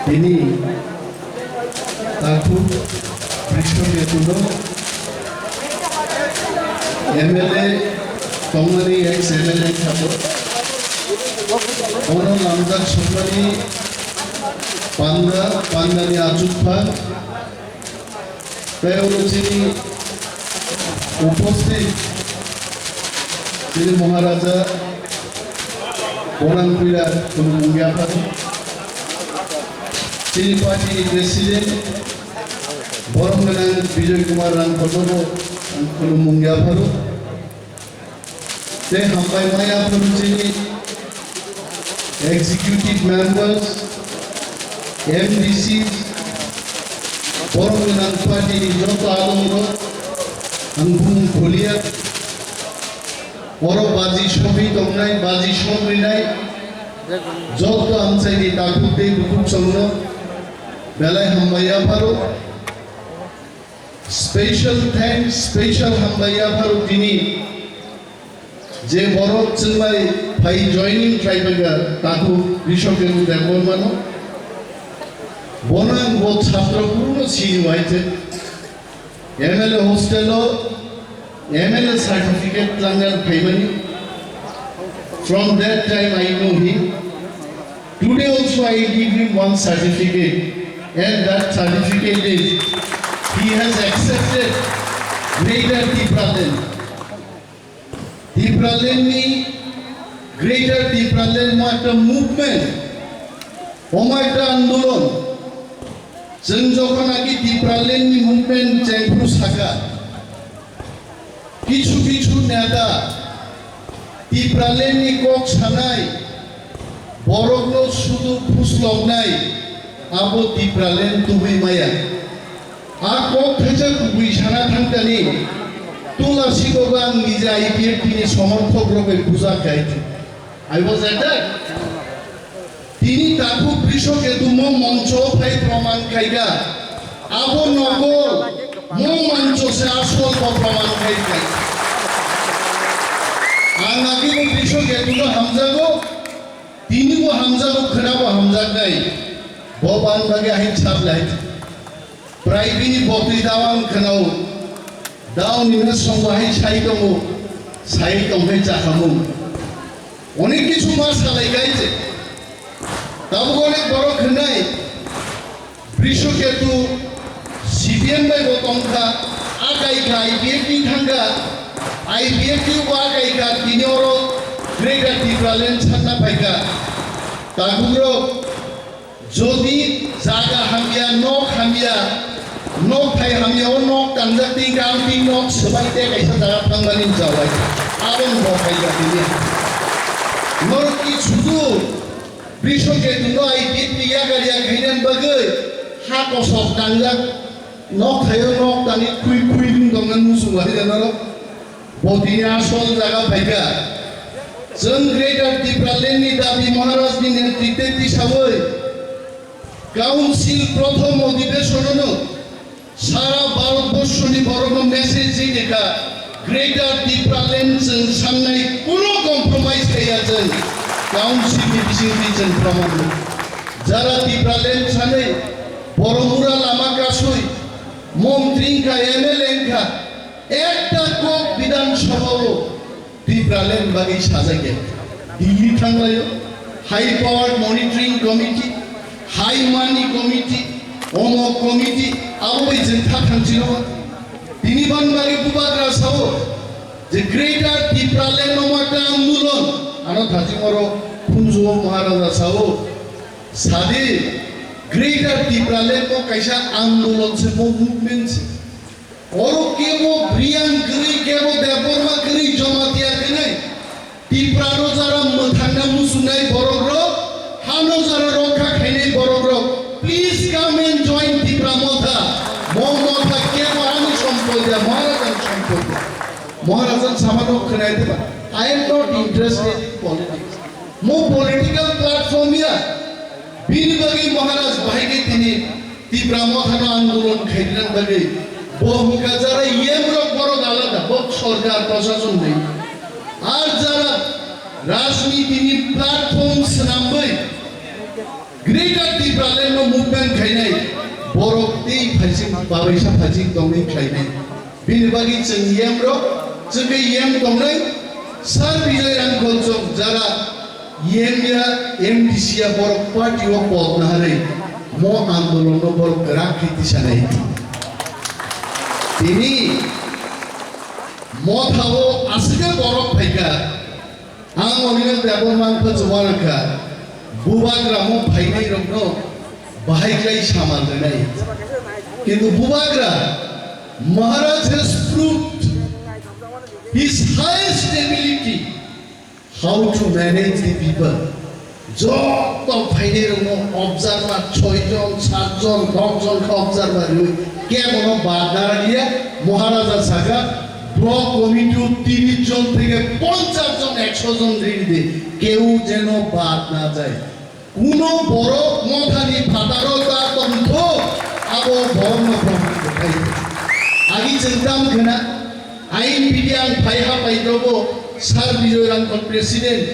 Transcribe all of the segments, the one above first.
তিনি তাকু বিশ্বকেতুলো MLA Congress x MLA থাকো ওনো নামদার সম্মানী পান্দানি আচুফা তেরোচিনি উপস্থিত তিনি মহারাজা বনামপিলা মুঙ্গিয়াফা তিনি পার্টি প্রেসিডেন্ট বরমগান বিজয় কুমার রাম কটব মুঙ্গিয়াফারু তে হামবাই মায়া ফরুচিনি executive members MDCs বরমগান পার্টি যত আলমর আঙ্গুম খলিয়া বড় বাজি সবই তোমরাই বাজি সবই নাই যত আমসাইনি তাকুতে দুপুর চন্দ্র বেলায় হামবাইয়া ভারো স্পেশাল থ্যাঙ্কস স্পেশাল হামবাইয়া ভারো তিনি যে বড় চিন্মাই ভাই জয়নিং ট্রাইবেগা তাকু কৃষকের দেখবন মানো বনাং বোধ ছাত্র পূর্ণ সিনি হয়েছে MLA হোস্টেলও MLA certificate Langan Paimani. From that time I know him. Today also I give him one certificate, and that certificate is he has accepted Greater Tipralan. Tipralan ni Greater Tipralan mo ekta movement, omo ekta andolon. Jeng jokhon agi Tipralan ni movement jengpuru saka. কিছু কিছু নেতা তিপ্রালেনি cock ছানাই বড়গুলো শুধু ফুসলক নাই আবো তিপ্রালেন তুমি মায়া আর cock থেকে তুই ছানা থাকতানি তুলাসী গোগান নিজে আইপিএফ তিনি সমর্থক রূপে পূজা খাইছে আই ওয়াজ এট দ্যাট তিনি তাকু কৃষকে তুম মঞ্চ ভাই প্রমাণ খাইগা আবো নগর মো মঞ্চ সে আসল প্রমাণ খাইগা आंगागी को बिशो के तुलो हमजा को तीनी को हमजा को खड़ा को हमजा नहीं बोबान बागे आहिं छाप लाइट प्राइबिनी बोतरी दावान खनाओ दाव निम्न संवाही छाई तो में चाहमु उन्हीं की चुमा सालाई गई थे तब वो ने बड़ो खनाई बिशो के तु सीबीएन में वो तंगा आगाई का आईपीएफ की खंगा IPF की वाक़ई का तीनों Greater Tipralan छन्ना पाएगा ताकुरो जोधी जागा हमिया नोक थाई हमिया और नोक तंजती गांधी नोक सबाई ते कैसा जागा पंगलिन जावाई आवन बोखाई तीने नोक की छुदु बिशो के तुनो IPF की या करिया खैनन बगे हाथ को सॉफ्ट तंजक नोक थायो नोक तनी कुई दिन दंगन मुसुवारी देना लो बदिया सल जागा भाइगा जों Greater Tipralan नि दाबी महाराज नि नेतृत्व हिसाबै काउन्सिल प्रथम अधिवेशननो सारा भारतबर्षनि बरनो मेसेज दिखा Greater Tipralan जों साननाय कुनो कम्प्रोमाइज गैया जों काउन्सिल नि बिसिङै जों प्रमाण जारा Tipralan सानै बरमुरा लामा कासुइ मन्त्री का एमएलए का একটা কোক বিধানসভাও Tipralan বাগি সাজাইগে দিল্লি থাংলায় হাই পাওয়ার মনিটরিং কমিটি হাই মানি কমিটি অমক কমিটি আবই জেনথা থাংছিল তিনি বানবাগি বুবাগ্রা সাও যে Greater Tipralan নমাটা আন্দোলন আনো থাজিমর খুনজো মহারাজা সাও সাদে Greater Tipralan को कैसा आंदोलन से वो मूवमेंट से और के वो ब्रियान करी के वो देवबर्मा करी जमातिया करी टिप्रानो जरा मथांगा मुसुनाई बरग्रो हानो जरा रखा खाइनाई बरग्रो please come and join Tipra मोथा मोथा के वो आनी सम्पदिया महाराजन सामानो खनाई देबा I am not interested in politics मो पॉलिटिकल प्लेटफॉर्म या बिनि बगी महाराज भाइगे तिनी टिप्रा मोथानो आंदोलन खाइदिन बगी बहुका जरा ये मुल्क बड़ो आलादा बहुत सरकार प्रशासन नहीं आज जरा राजनीति नि platform नाम्बै Greater Tipraland movement khainai borok tei phajing babaisa phajing tongnai khainai bini bagi cheng yem ro chege yem tongnai sar bijay rangkol chok jara yem ya MDC ya borok party o pol na hare mo andolon no borok rak khiti sanai tini mo thabo asge borok phaika ang onina dabo mang pha jwana ka bubagra mo phainai rokno bahaiklai samal nai kintu bubagra Maharaj has proved his highest ability how to manage the people. Job to phainai rokno observer 6 jon 7 jon 10 jon ka observer hui ke kono badar dia Maharaja saka block committee 30 জন থেকে 50 জন 100 জন ঋণী কেউ যেন বাদ না যায় কোন বড় মথানি ফাটারতা তন্ত্র আবো বর্ণ প্রকৃত ভাই আগি চিন্তাম কেনা আইন বিধিয়াং ফাইহা পাইদবো সার বিজয় রাঙ্কল প্রেসিডেন্ট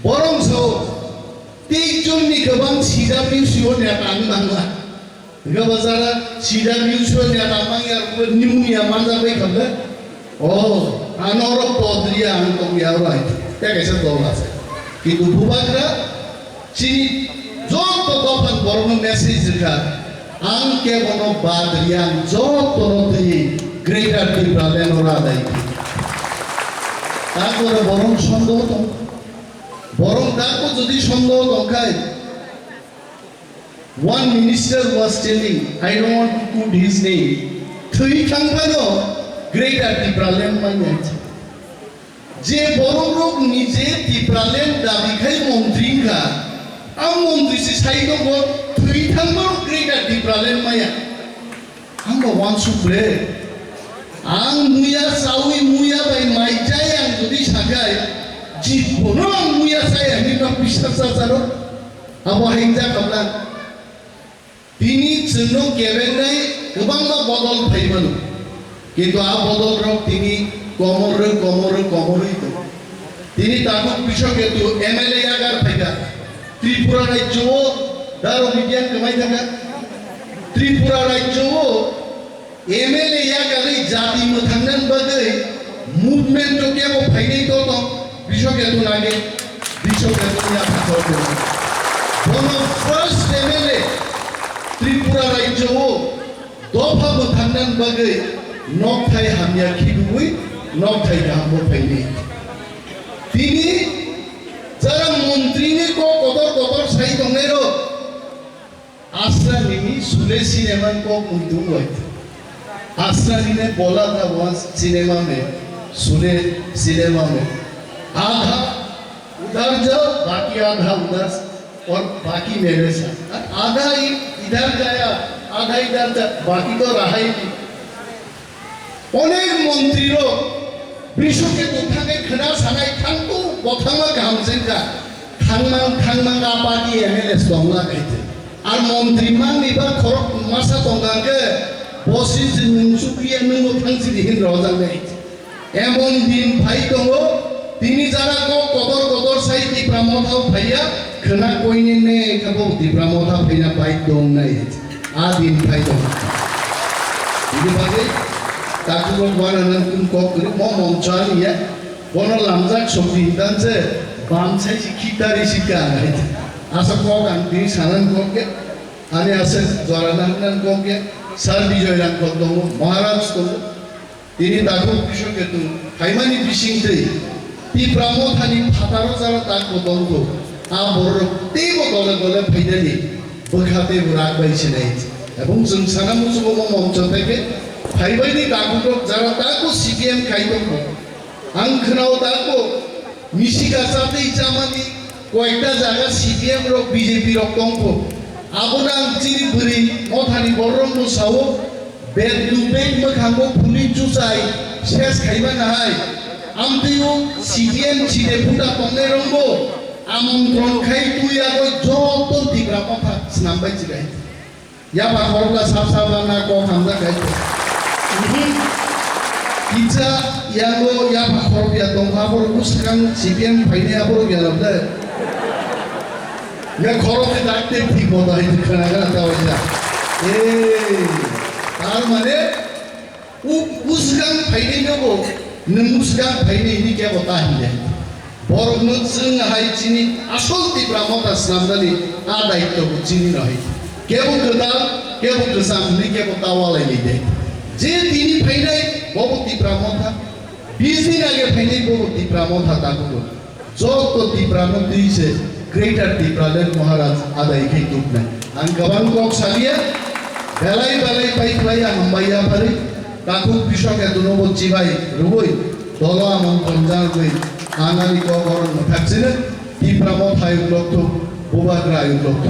বরংস 23 জননি গোবাং সিডাব্লিউসিও নেতা আংনাংলা গবাজারা সিডাব্লিউসিও নেতা মাংয়ার নিউনিয়া মানজাবাই খালে Oh, anoro podria angkong yaurai. Ya kaisa dolas. Kitu bubagra chini jot to dopan borno message ka angke bono badrian jot to roti greater Tipraland ora dai. Takore borong sondoh to. Borong takko jodi sondoh to kai. One minister was telling, I don't want to put his name. Thui thangpano Greater Tipraland manjat. Je borong rok nije Tipraland dabi khai montri ka. Am montri si sai to bo three thangmar Greater Tipraland maya. Am bo wan supre. Ang muya sawi muya bai mai jai ang jodi sagai. Ji bono ang muya sai ani no pisar saro. Abo hainja kablan. Tini cheno kebenai gobang ma bodol phaimanu. কিন্তু আ বদল rock তিনি কমরই তো তিনি তাকু কৃষক হেতু MLA agar ফাইকা ত্রিপুরা রাজ্য দারো বিজ্ঞান কমাই থাকা ত্রিপুরা রাজ্য এমএলএ আগারে জাতি মথাঙ্গন বাদে মুভমেন্ট কে ও ফাইনাই তো কৃষক হেতু লাগে কৃষক হেতু ইয়া ফাকর কোন ফার্স্ট এমএলএ ত্রিপুরা রাজ্য দফা মথাঙ্গন বাদে Nokthai hamya khidui nokthai gambo phaini tini jara mantri ni ko kotor sai dongero asra nimi sule cinema ko mudu hoy asra ne bola tha once cinema mein sule cinema mein आधा उधर जाओ बाकी आधा उधर और बाकी मेरे साथ आधा इधर गया आधा इधर जा बाकी तो रहा ही नहीं অনেক মন্ত্রীরও বিশ্বকে কোথাকে খেলা সানাই থাকতো বথামা গামজেঙ্গা থাংমাং আপাদি এমএলএ দংলা গাইতে আর মন্ত্রী মান নিবা খরক মাসা দঙ্গাকে বসি সুপ্রিয়া নঙ্গ থাংসি দিহিন রজান গাইতে এমন দিন ভাই দङ তিনি যারা কদর সাই দিপ্রামথাও ভাইয়া খনা কইনে নে খাবো দিপ্রামথা ফেনা পাই দং নাই আ দিন ভাই দङ ini bagai takut orang orang pun kau kiri mau mencari ya, orang lamjak sopi dan se bangsa si kita risika, asal kau kan di sana kau ke, ane asal jualan kau ke, sarbi jualan kau dong, Maharaj dong, ini takut pisau ke tu, kaimani bising tu, di pramothani fataro jara takut dong tu, abor tebo gole pidani, berkati berak bayi senai. এবং जों साना मुसुबो ममच থেকে ফাইবাইনি দাগুটো যারা তাকো CPM খাইতো আং খনাও তাকো মিশিগাসাতে জামানি কয়টা জায়গা সিপিএম র বিজেপি র কংপ আবনা চিনি বুরি মথানি বরম মুসাও বেদ দুবেং মখাঙ্গো ফুলি চুসাই শেষ খাইবা নাহাই আমতিও সিপিএম ছিনে ফুটা তঙ্গে রঙ্গো আমন্ত্রণ খাই তুই আগো যত দিগ্রা কথা নাম্বাই চিগাই Ya Pak Korla sab-sab na ko hamza kaito. Kita yang lo ya Pak Korla dong abor kuskan CPM paine abor ya labda. Ya খরচে ডাকতে ঠিক মতো হয়তো খানা দেওয়া যায় তার মানে উসগাং ফাইনাই নেবো नों उसगां फायनायनि केबता हिंदे बर'नो जों हायचिनि आसल तिब्रा मता स्नामदानि आ दायित्व बुचिनि नहै केबो गोदान केबो गोजाम नि केबो तावालायनि दे जे तिनि फायनाय बबो तिब्रा मता 20 दिन आगे फायनाय बबो तिब्रा मता तागो जत तिब्रानो दिसे ग्रेटर तिब्रालेन महाराज आदाय खै दुखनाय आं गोबां कक सालिया बेलाय बेलाय पाइख्लाया हामबाया फारि কাকু কৃষক এদনবচ্ছি ভাই রুবই দল আমন্ত্রণ জানাই আনালি কবরণ থাকছিলেন তীব্রাম থায়ুক লক্ষ বোবাগ্রা আয়ুক লক্ষ